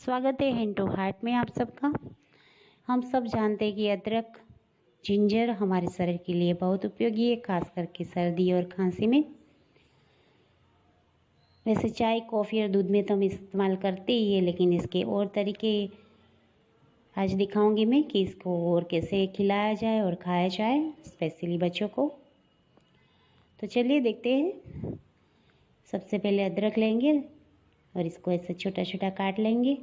स्वागत है हिंटू हार्ट में आप सबका। हम सब जानते हैं कि अदरक जिंजर हमारे शरीर के लिए बहुत उपयोगी है, खास करके सर्दी और खांसी में। वैसे चाय, कॉफ़ी और दूध में तो हम इस्तेमाल करते ही है, लेकिन इसके और तरीके आज दिखाऊंगी मैं कि इसको और कैसे खिलाया जाए और खाया जाए, स्पेशली बच्चों को। तो चलिए देखते हैं। सबसे पहले अदरक लेंगे और इसको ऐसे छोटा छोटा काट लेंगे।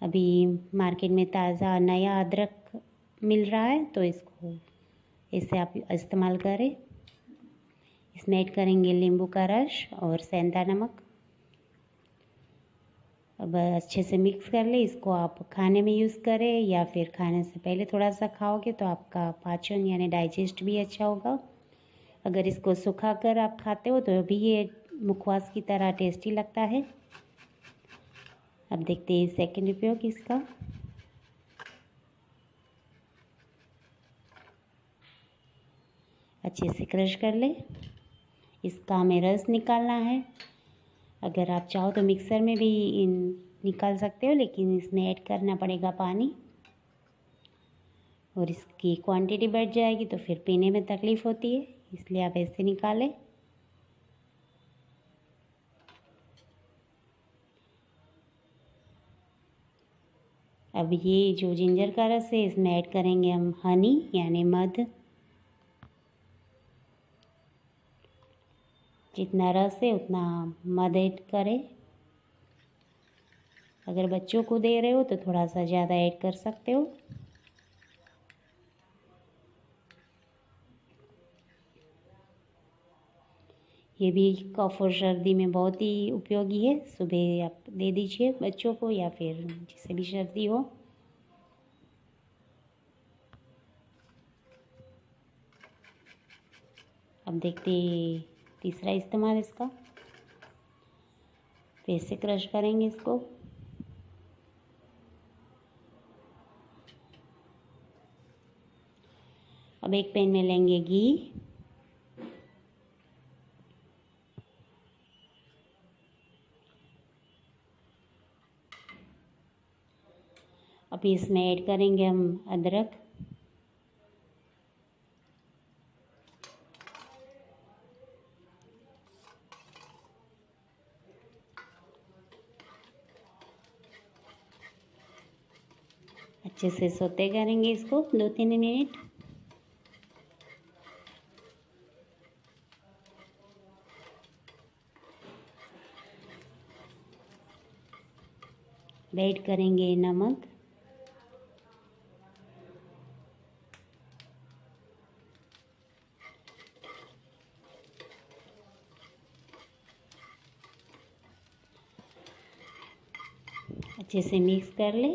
अभी मार्केट में ताज़ा नया अदरक मिल रहा है, तो इसको ऐसे आप इस्तेमाल करें। इसमें ऐड करेंगे नींबू का रस और सेंधा नमक। अब अच्छे से मिक्स कर ले। इसको आप खाने में यूज़ करें या फिर खाने से पहले थोड़ा सा खाओगे तो आपका पाचन यानी डाइजेस्ट भी अच्छा होगा। अगर इसको सुखा कर आप खाते हो तो भी ये मुखवास की तरह टेस्टी लगता है। अब देखते हैं सेकंड उपयोग इसका। अच्छे से क्रश कर ले। इसका हमें रस निकालना है। अगर आप चाहो तो मिक्सर में भी निकाल सकते हो, लेकिन इसमें ऐड करना पड़ेगा पानी और इसकी क्वांटिटी बढ़ जाएगी तो फिर पीने में तकलीफ़ होती है, इसलिए आप ऐसे निकालें। अब ये जो जिंजर का रस है इसमें ऐड करेंगे हम हनी यानी मध। जितना रस है उतना मध ऐड करें। अगर बच्चों को दे रहे हो तो थोड़ा सा ज़्यादा ऐड कर सकते हो। ये भी कफ और सर्दी में बहुत ही उपयोगी है। सुबह आप दे दीजिए बच्चों को या फिर जिसे भी सर्दी हो। अब देखते हैं तीसरा इस्तेमाल इसका। फिर से क्रश करेंगे इसको। अब एक पैन में लेंगे घी। अब इसमें ऐड करेंगे हम अदरक। अच्छे से सौते करेंगे इसको 2-3 मिनट। ऐड करेंगे नमक। अच्छे से मिक्स कर ले।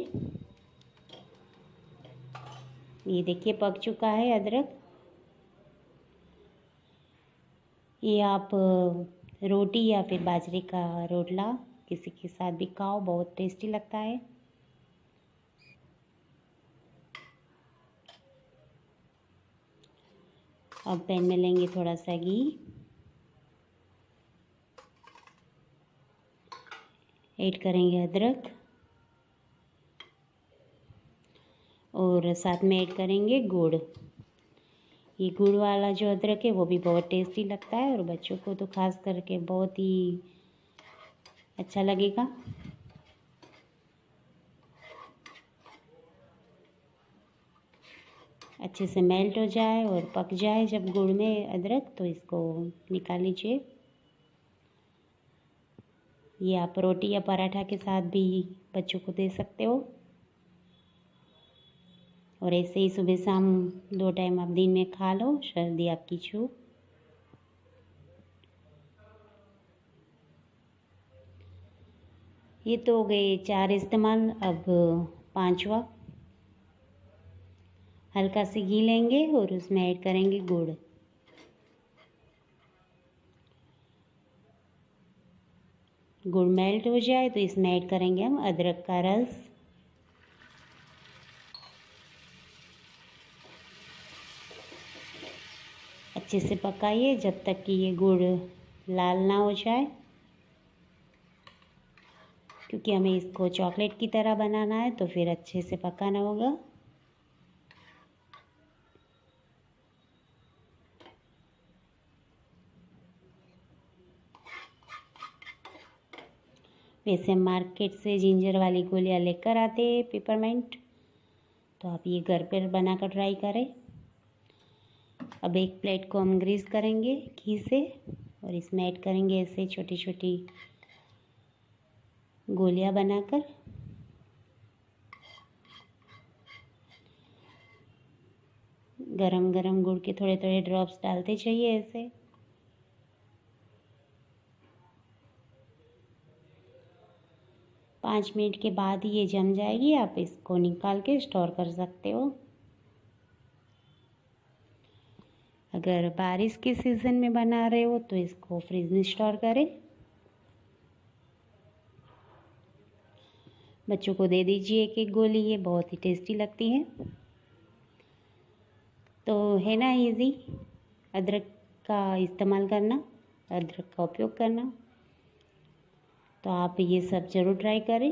ये देखिए पक चुका है अदरक। ये आप रोटी या फिर बाजरे का रोटला किसी के साथ भी खाओ, बहुत टेस्टी लगता है। अब पैन में लेंगे थोड़ा सा घी। ऐड करेंगे अदरक और साथ में ऐड करेंगे गुड़। ये गुड़ वाला जो अदरक है वो भी बहुत टेस्टी लगता है और बच्चों को तो खास करके बहुत ही अच्छा लगेगा। अच्छे से मेल्ट हो जाए और पक जाए जब गुड़ में अदरक, तो इसको निकाल लीजिए। ये आप रोटी या पराठा के साथ भी बच्चों को दे सकते हो और ऐसे ही सुबह शाम 2 टाइम आप दिन में खा लो, सर्दी आपकी छू। ये तो हो गए 4 इस्तेमाल। अब 5वां, हल्का सी घी लेंगे और उसमें ऐड करेंगे गुड़। गुड़ मेल्ट हो जाए तो इसमें ऐड करेंगे हम अदरक का रस। अच्छे से पकाइए जब तक कि ये गुड़ लाल ना हो जाए। क्योंकि हमें इसको चॉकलेट की तरह बनाना है तो फिर अच्छे से पकाना होगा। वैसे हम मार्केट से जिंजर वाली गोलियां लेकर आते हैं पेपरमेंट, तो आप ये घर पर बनाकर ट्राई करें। अब एक प्लेट को हम ग्रीस करेंगे घी से और इसमें ऐड करेंगे ऐसे छोटी छोटी गोलियां बनाकर। गरम गरम गुड़ के थोड़े थोड़े ड्रॉप्स डालते चाहिए ऐसे। पाँच मिनट के बाद ये जम जाएगी, आप इसको निकाल के स्टोर कर सकते हो। अगर बारिश के सीज़न में बना रहे हो तो इसको फ्रिज में स्टोर करें। बच्चों को दे दीजिए एक एक गोली, ये बहुत ही टेस्टी लगती है। तो है ना इजी अदरक का इस्तेमाल करना, अदरक का उपयोग करना। तो आप ये सब ज़रूर ट्राई करें।